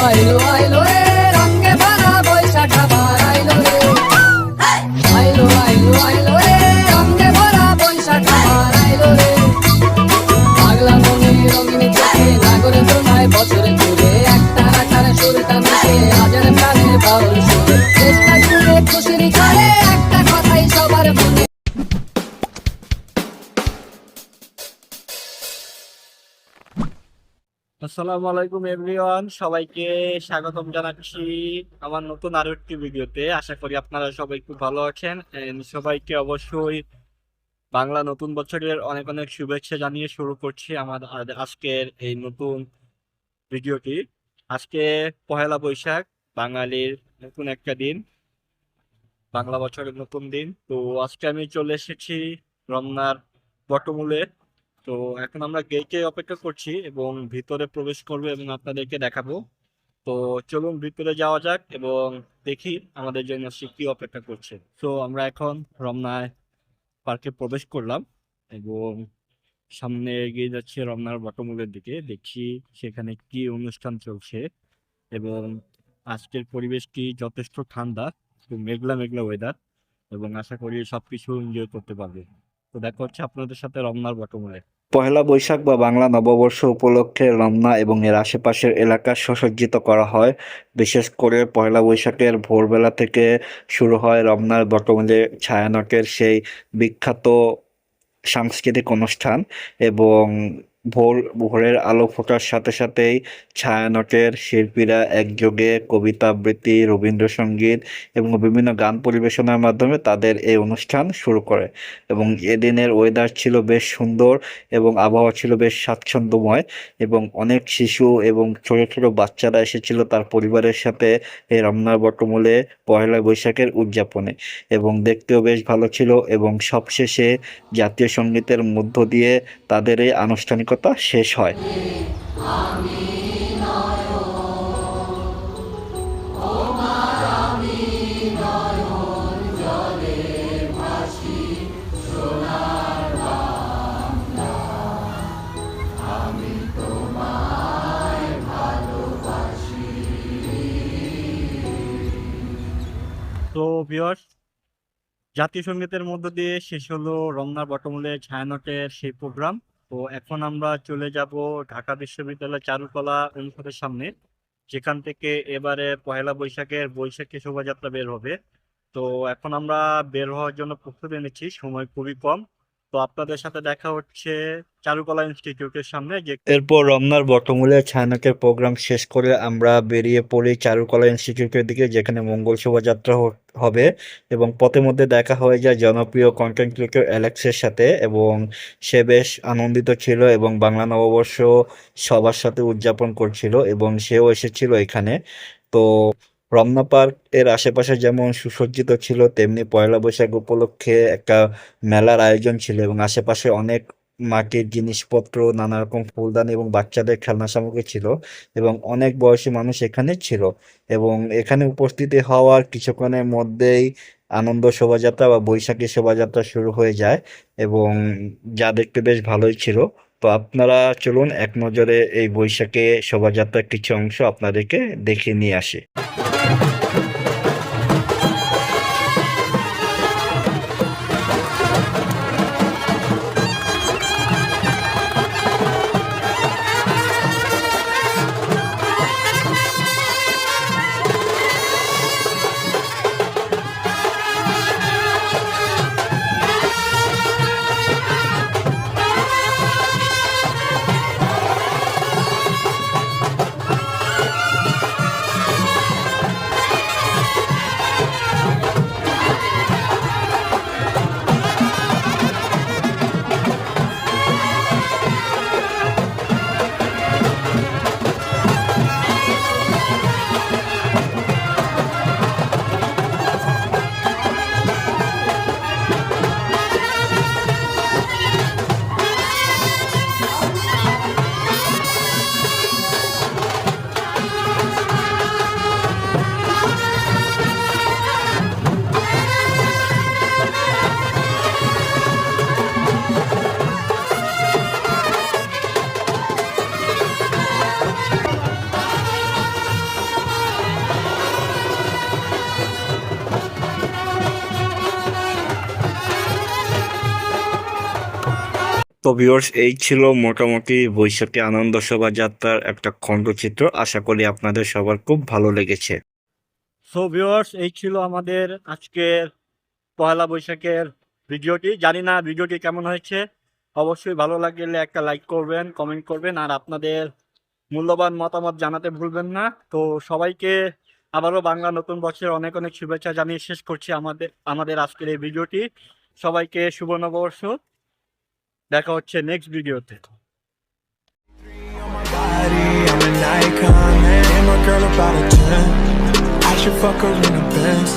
আইলো আইলো রে রঙে ভরা বৈশাখ আবার আইলো রে আইলো আইলো আইলো রে রঙে ভরা বৈশাখ আবার আইলো রে পাগলা মনে রঙিন চোখে নাগরে তোমায় বছরে ঘুরে একটা রাখার সুরটা মিশে হাজার প্রাণের বাউল সুরে চেষ্টা করে খুশির করে একটা কথাই সবার মনে। আসসালামু আলাইকুম এভরিওয়ান, সবাইকে স্বাগতম জানাচ্ছি আমার নতুন আরো একটি ভিডিওতে। আশা করি আপনারা সবাই খুব ভালো আছেন। সবাইকে অবশ্যই বাংলা নতুন বছরের অনেক অনেক শুভেচ্ছা জানিয়ে শুরু করছি আমার আজকের এই নতুন ভিডিওটি। আজকে পহেলা বৈশাখ, বাঙালির নতুন একটা দিন, বাংলা বছরের নতুন দিন। তো আজকে আমি চলে এসেছি রমনার বটমূলে। তো এখন আমরা গেটে অপেক্ষা করছি এবং ভিতরে প্রবেশ করবো এবং আপনাদেরকে দেখাবো। তো চলুন ভিতরে যাওয়া যাক এবং দেখি আমাদের জন্য সে কি অপেক্ষা করছে। তো আমরা এখন রমনায় পার্কে প্রবেশ করলাম এবং সামনে এগিয়ে যাচ্ছে রমনার বটমূলের দিকে। দেখছি সেখানে কি অনুষ্ঠান চলছে এবং আজকের পরিবেশটি যথেষ্ট ঠান্ডা, তো মেঘলা মেঘলা ওয়েদার, এবং আশা করি সবকিছু এনজয় করতে পারবে। তো দেখা হচ্ছে আপনাদের সাথে রমনার বটমূলে। পহেলা বৈশাখ বা বাংলা নববর্ষ উপলক্ষে রমনা এবং এর আশেপাশের এলাকা সুসজ্জিত করা হয়। বিশেষ করে পহেলা বৈশাখের ভোরবেলা থেকে শুরু হয় রমনার বটমূলে ছায়ানটের সেই বিখ্যাত সাংস্কৃতিক অনুষ্ঠান। এবং ভোরের আলো ফোটার সাথে সাথেই ছায়ানটের শিল্পীরা একযোগে কবিতা আবৃত্তি, রবীন্দ্রসঙ্গীত এবং বিভিন্ন গান পরিবেশনার মাধ্যমে তাদের এই অনুষ্ঠান শুরু করে। এবং এদিনের ওয়েদার ছিল বেশ সুন্দর এবং আবহাওয়া ছিল বেশ স্বাচ্ছন্দ্যময়, এবং অনেক শিশু এবং ছোট ছোট বাচ্চারা এসেছিল তার পরিবারের সাথে এই রমনার বটমূলে পয়লা বৈশাখের উদযাপনে। এবং দেখতেও বেশ ভালো ছিল এবং সবশেষে জাতীয় সঙ্গীতের মধ্য দিয়ে তাদের এই আনুষ্ঠানিকতা শেষ হয়। তো ভিউয়ার্স, জাতীয় সঙ্গীতের মধ্য দিয়ে শেষ হলো রমনার বটমূলে ছায়ানটের সেই প্রোগ্রাম। তো এখন আমরা চলে যাব ঢাকা বিশ্ববিদ্যালয় চারুকলা অনুষদের সামনে, যেখান থেকে এবারে পহেলা বৈশাখের বৈশাখী শোভাযাত্রা বের হবে। তো এখন আমরা বের হওয়ার জন্য প্রস্তুতি নিচ্ছি, সময় খুবই কম। তো আপনাদের সাথে দেখা হচ্ছে চারুকলা ইনস্টিটিউটের সামনে। এরপর রমনার বটমূলে ছায়ানটের প্রোগ্রাম শেষ করে আমরা বেরিয়ে পড়ি চারুকলা ইনস্টিটিউটের দিকে, যেখানে মঙ্গল শোভাযাত্রা হবে। এবং পথের মধ্যে দেখা হয়ে যায় জনপ্রিয় কন্টেন্ট ক্রিয়েটর অ্যালেক্সের সাথে, এবং সে বেশ আনন্দিত ছিল এবং বাংলা নববর্ষ সবার সাথে উদযাপন করছিল এবং সেও এসেছিল এখানে। তো রমনা পার্ক এর আশেপাশে যেমন সুসজ্জিত ছিল, তেমনি পয়লা বৈশাখ উপলক্ষে একটা মেলার আয়োজন ছিল এবং আশেপাশে অনেক মাটির জিনিসপত্র, নানা রকম ফুলদানি এবং বাচ্চাদের খেলনা সামগ্রী ছিল, এবং অনেক বয়সী মানুষ এখানে ছিল। এবং এখানে উপস্থিতি হওয়ার কিছুক্ষণের মধ্যেই আনন্দ শোভাযাত্রা বা বৈশাখী শোভাযাত্রা শুরু হয়ে যায়, এবং যা দেখতে বেশ ভালোই ছিল। তো আপনারা চলুন এক নজরে এই বৈশাখী শোভাযাত্রার কিছু অংশ আপনাদেরকে দেখিয়ে নিয়ে আসি। তো ভিউয়ার্স, এই ছিল মোটামুটি বৈশাখী আনন্দ শোভাযাত্রার একটা খণ্ডচিত্র। আশা করি আপনাদের সবার খুব ভালো লেগেছে। সো ভিউয়ার্স, এই ছিল আমাদের আজকের পয়লা বৈশাখের ভিডিওটি। জানি না ভিডিওটি কেমন হয়েছে, অবশ্যই ভালো লাগলে একটা লাইক করবেন, কমেন্ট করবেন, আর আপনাদের মূল্যবান মতামত জানাতে ভুলবেন না। তো সবাইকে আবারও বাংলা নতুন বছরের অনেক অনেক শুভেচ্ছা জানিয়ে শেষ করছি আমাদের আজকের এই ভিডিওটি। সবাইকে শুভ নববর্ষ। দেখা হচ্ছে নেক্সট ভিডিওতে। Body, I'm an icon, man. And my girl about a 10. I should fuck her in the Benz.